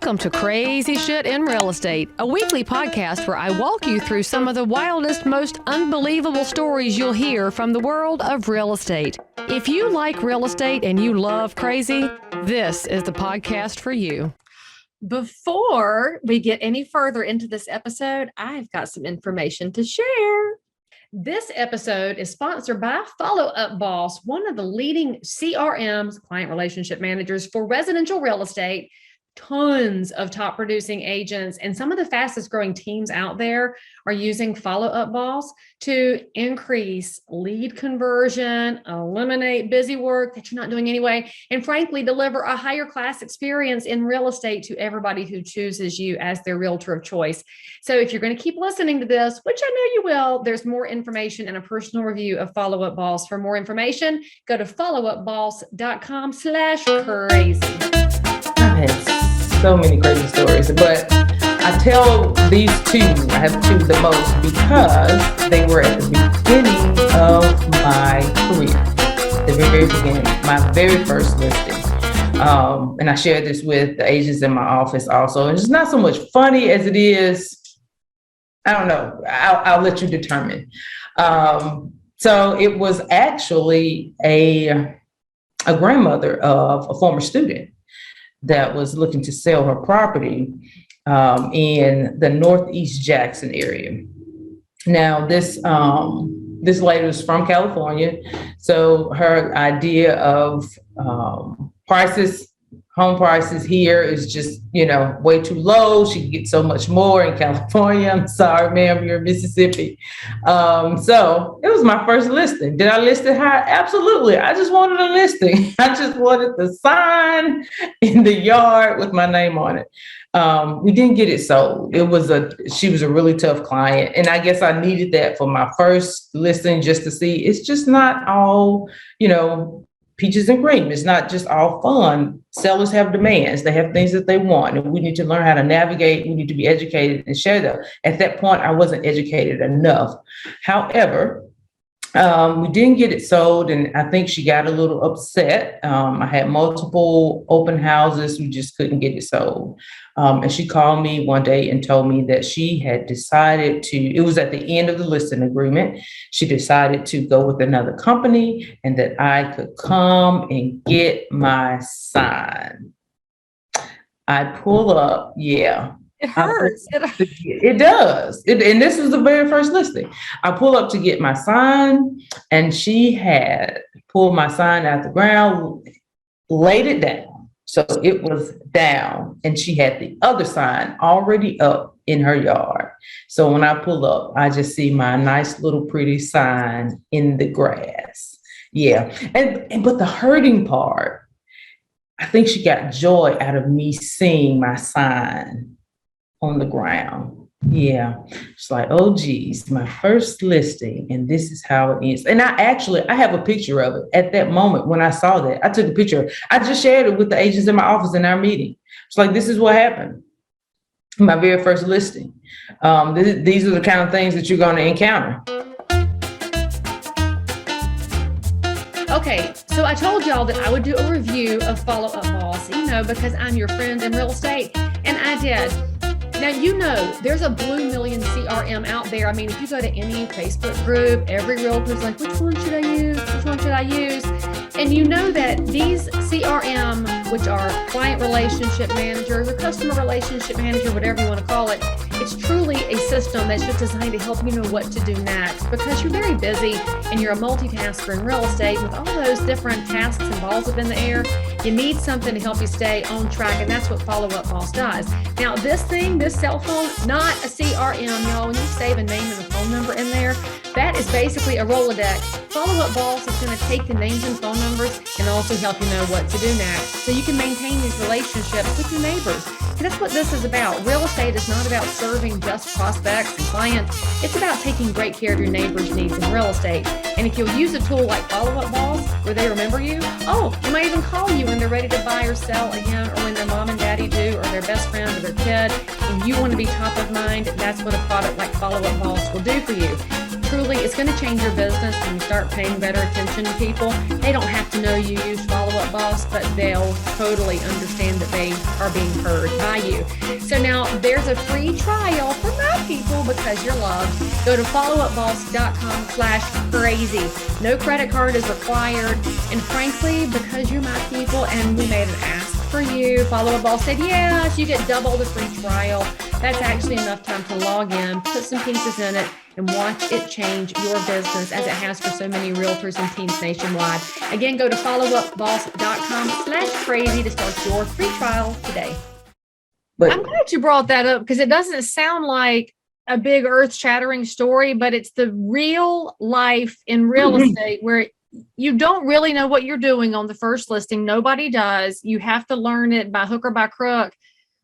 Welcome to Crazy Shit in Real Estate, a weekly podcast where I walk you through some of the wildest, most unbelievable stories you'll hear from the world of real estate. If you like real estate and you love crazy, this is the podcast for you. Before we get any further into this episode, I've got some information to share. This episode is sponsored by Follow Up Boss, one of the leading CRMs, client relationship managers for residential real estate. Tons of top producing agents and some of the fastest growing teams out there are using Follow Up Boss to increase lead conversion, eliminate busy work that you're not doing anyway, and frankly, deliver a higher class experience in real estate to everybody who chooses you as their realtor of choice. So if you're going to keep listening to this, which I know you will, there's more information and a personal review of Follow Up Boss. For more information, go to followupboss.com/crazy. So many crazy stories, but I tell these two, I have two the most because they were at the beginning of my career, the very beginning, my very first listing. And I shared this with the agents in my office also. And it's not so much funny as it is, I don't know, I'll let you determine. So it was actually a grandmother of a former student that was looking to sell her property in the Northeast Jackson area. Now, this lady was from California, so her idea of home prices here is just, way too low. She could get so much more in California. I'm sorry, ma'am, you're in Mississippi. So it was my first listing. Did I list it high? Absolutely. I just wanted a listing. I just wanted the sign in the yard with my name on it. We didn't get it sold. She was a really tough client. And I guess I needed that for my first listing just to see it's just not all, peaches and cream. It's not just all fun. Sellers have demands. They have things that they want, and we need to learn how to navigate. We need to be educated and share them. At that point, I wasn't educated enough. However, we didn't get it sold, and I think she got a little upset. I had multiple open houses. We just couldn't get it sold. And she called me one day and told me that she had decided it was at the end of the listing agreement. She decided to go with another company and that I could come and get my sign. I pull up, yeah. It hurts. It does. And this was the very first listing. I pull up to get my sign, and she had pulled my sign out the ground, laid it down. So it was down, and she had the other sign already up in her yard. So when I pull up, I just see my nice little pretty sign in the grass. Yeah. But the hurting part, I think she got joy out of me seeing my sign on the ground. Yeah. It's like, oh geez, my first listing, and this is how it is. And I have a picture of it at that moment when I saw that. I took a picture. I just shared it with the agents in my office in our meeting. It's like, this is what happened. My very first listing. These are the kind of things that you're going to encounter. Okay, so I told y'all that I would do a review of Follow Up Boss, because I'm your friend in real estate, and I did. Now, there's a blue million CRM out there. I mean, if you go to any Facebook group, every realtor's like, which one should I use? Which one should I use? And you know that these CRM, which are client relationship managers or customer relationship manager, whatever you want to call it, it's truly a system that's just designed to help you know what to do next, because you're very busy and you're a multitasker in real estate with all those different tasks and balls up in the air. You need something to help you stay on track, and that's what Follow Up Boss does. Now, this cell phone, not a CRM, y'all. When you save a name and a phone number in there, that is basically a Rolodex. Follow Up Boss is going to take the names and phone numbers and also help you know what to do next, so you can maintain these relationships with your neighbors. And that's what this is about. Real estate is not about serving just prospects and clients. It's about taking great care of your neighbors' needs in real estate. And if you'll use a tool like Follow Up Boss, where they remember you, they might even call you when they're ready to buy or sell again, or when their mom and daddy do, or their best friend or their kid, and you want to be top of mind, that's what a product like Follow Up Boss will do for you. truly, it's going to change your business when you start paying better attention to people. They don't have to know you use Follow Up Boss, but they'll totally understand that they are being heard by you. So now there's a free trial for my people because you're loved. Go to followupboss.com/crazy. No credit card is required. And frankly, because you're my people and we made an ask for you, Follow Up Boss said, yes, you get double the free trial. That's actually enough time to log in, put some pieces in it, and watch it change your business as it has for so many realtors and teams nationwide. Again, go to followupboss.com/crazy to start your free trial today. But I'm glad you brought that up because it doesn't sound like a big earth-shattering story, but it's the real life in real estate where you don't really know what you're doing on the first listing. Nobody does. You have to learn it by hook or by crook,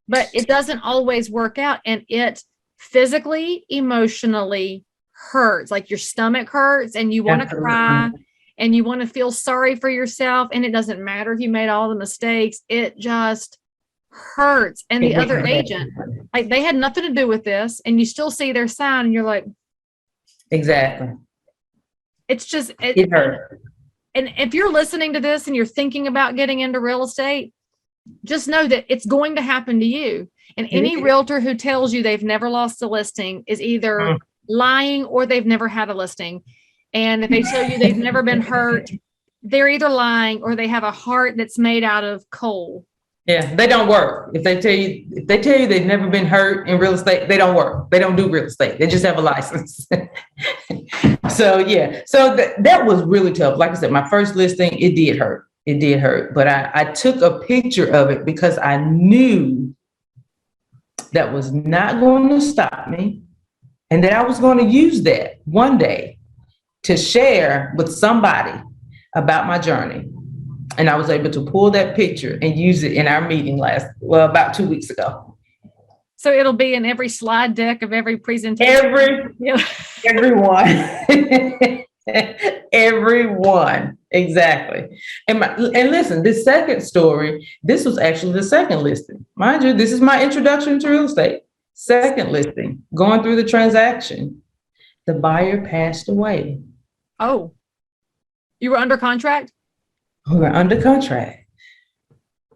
but it doesn't always work out. And it physically, emotionally hurts. Like your stomach hurts and you want to cry and you want to feel sorry for yourself. And it doesn't matter if you made all the mistakes. It just hurts. And the other agent, like they had nothing to do with this. And you still see their sign and you're like, exactly. It's just, it hurt. And if you're listening to this and you're thinking about getting into real estate, just know that it's going to happen to you. And any realtor who tells you they've never lost a listing is either lying or they've never had a listing. And if they tell you they've never been hurt, they're either lying or they have a heart that's made out of coal. Yeah, they don't work. If they tell you they've never been hurt in real estate, they don't work. They don't do real estate. They just have a license. So yeah, so that was really tough. Like I said, my first listing, it did hurt. It did hurt, but I took a picture of it because I knew that was not going to stop me and that I was going to use that one day to share with somebody about my journey. And I was able to pull that picture and use it in our meeting about 2 weeks ago. So it'll be in every slide deck of every presentation. Everyone. Everyone. Exactly. And listen, this second story, this was actually the second listing. Mind you, this is my introduction to real estate. Second listing, going through the transaction. The buyer passed away. Oh, you were under contract? We were under contract.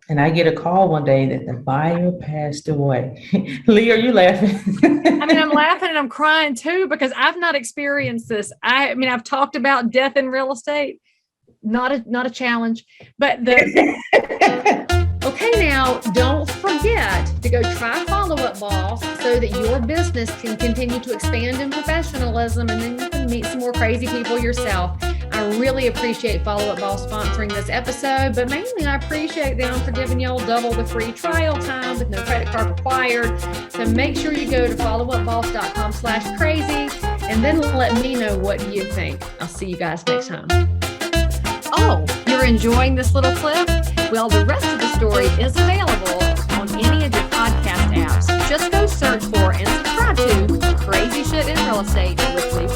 And I get a call one day that the buyer passed away. Leigh, are you laughing? I mean, I'm laughing and I'm crying too, because I've not experienced this. I mean, I've talked about death in real estate. Not a challenge, but okay, now don't forget to go try Follow Up Boss so that your business can continue to expand in professionalism and then you can meet some more crazy people yourself. I really appreciate Follow Up Boss sponsoring this episode, but mainly I appreciate them for giving y'all double the free trial time with no credit card required. So make sure you go to followupboss.com/crazy and then let me know what you think. I'll see you guys next time. Oh, you're enjoying this little clip? Well, the rest of the story is available on any of your podcast apps. Just go search for and subscribe to Crazy Shit in Real Estate with Leigh.